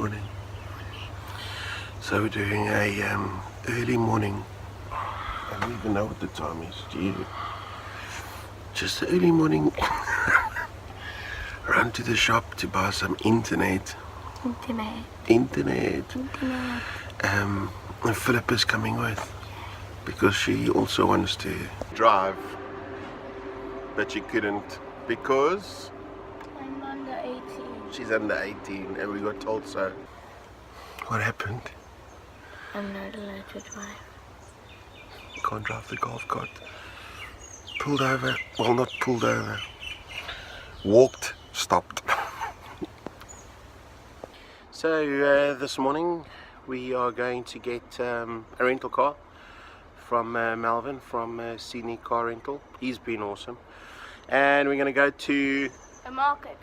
Morning. So we're doing a early morning. I don't even know what the time is. Do you? Just early morning. Run to the shop to buy some internet. Internet. And Philip is coming with because she also wants to drive, but she couldn't because I'm under 18. she's under 18 and we got told so. What happened? I'm not allowed to drive. Can't drive the golf cart. Pulled over. Well, not pulled over. Walked. Stopped. So this morning we are going to get a rental car from Melvin from Sydney Car Rental. He's been awesome. And we're going to go to A market.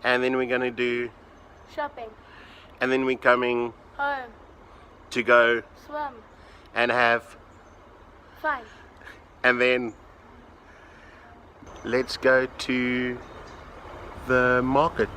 and then we're going to do Shopping. and then we're coming Home. to go Swim. and have Fun. and then let's go to the market.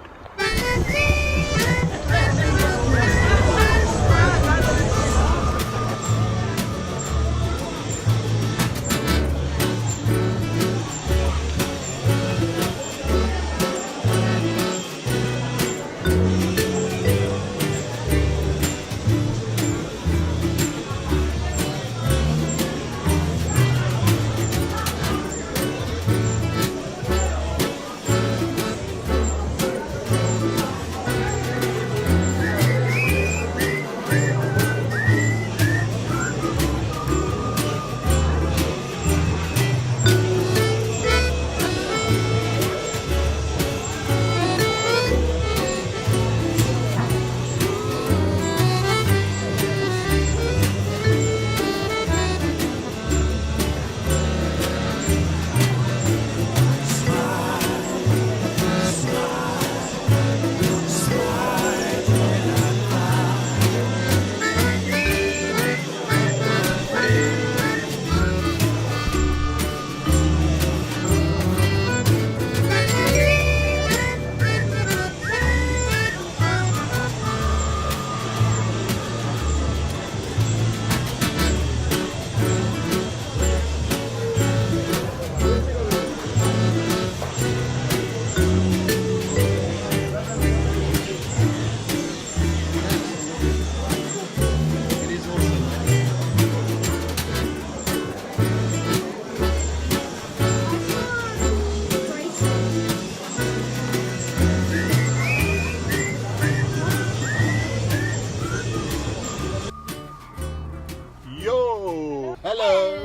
Yo! Hello!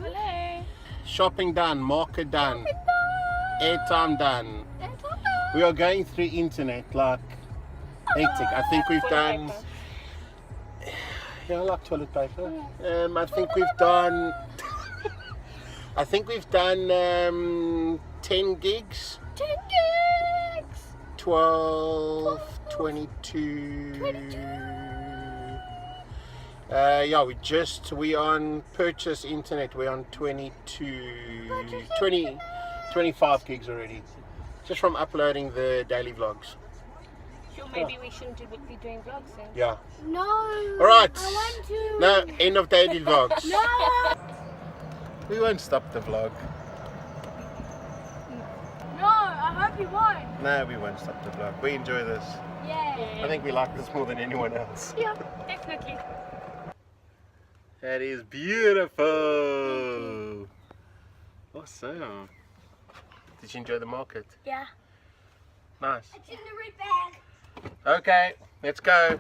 Hello. Shopping done, market done, airtime done. We are going through internet like hectic. I think we've done, yeah, like toilet paper. I think we've done, I think we've done 10 gigs, 10 gigs. 12, 22. Yeah, we on purchase internet, we're on 25 gigs already. Just from uploading the daily vlogs. Sure, maybe we shouldn't be doing vlogs then. Yeah. No. Alright. I want to. No, end of daily vlogs. No. We won't stop the vlog. No, I hope you won't. No, we won't stop the vlog. We enjoy this. Yeah. I think we like this more than anyone else. Yeah, definitely. That is beautiful. Awesome. Did you enjoy the market? Yeah. Nice. It's in the red bag. Okay, let's go.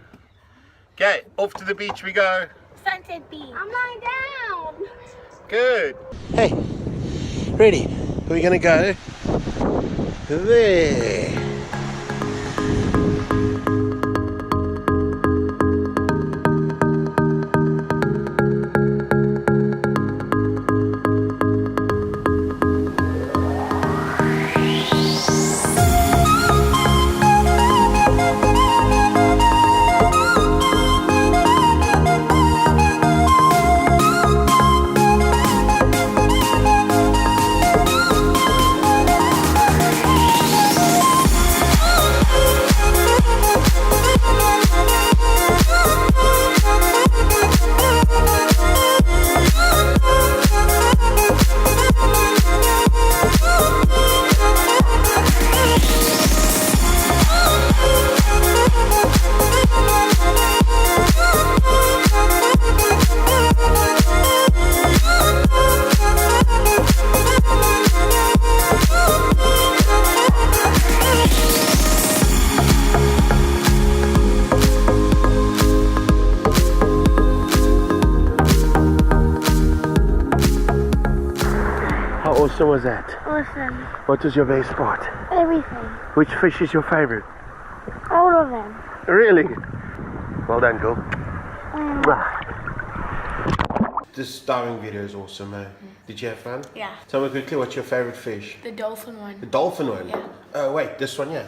Okay, off to the beach we go. Sunset beach. I'm lying down. Good. Hey, ready? We're gonna go there. was that? Awesome. What was your best part? Everything. Which fish is your favorite? All of them. Really? Well done, girl. Mm. This diving video is awesome, eh? Did you have fun? Yeah. Tell me quickly, what's your favorite fish? The dolphin one. The dolphin one? Yeah. Oh, wait, this one, yeah.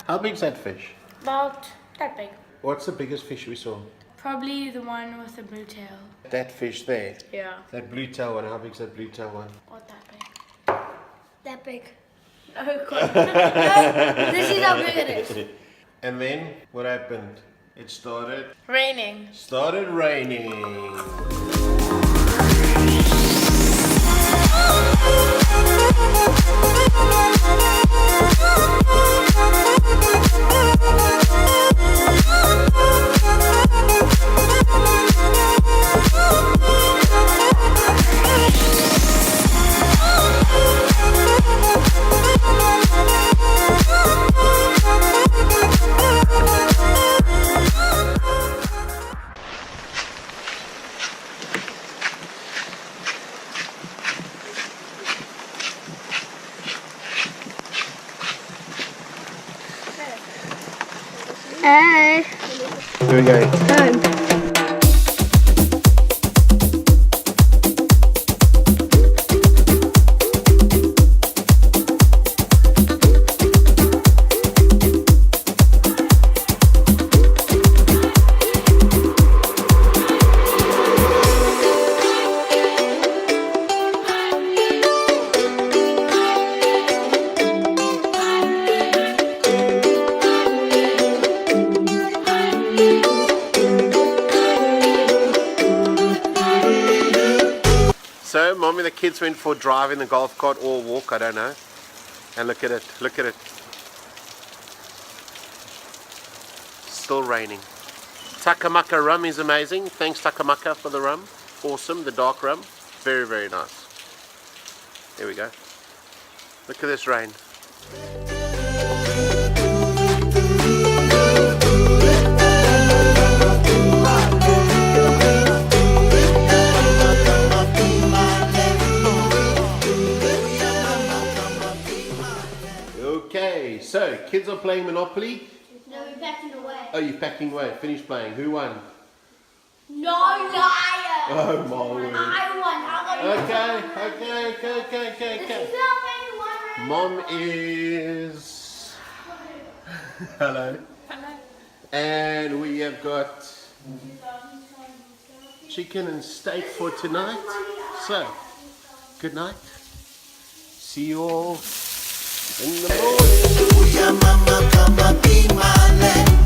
How big's that fish? About that big. What's the biggest fish we saw? Probably the one with the blue tail. That fish there. Yeah. That blue tail one. How big's that blue tail one? What, that big? That big. Oh, God. No, this is how big it is. And then, what happened? It started Raining. raining. Hey. Here we go. Home. So, Mom and the kids went for a drive in the golf cart or walk, I don't know. And look at it, look at it. Still raining. Takamaka rum is amazing. Thanks Takamaka for the rum. Awesome, the dark rum. Very, very nice. Here we go. Look at this rain. Okay, so kids are playing Monopoly. No, we're packing away. Oh, you're packing away. Finish playing. Who won? No, liar! Oh, my word. I won. How about Okay. This is not Mom is... Hello. Hello. And we have got chicken and steak for tonight. So, good night. See you all in the morning. Mama, come up, be my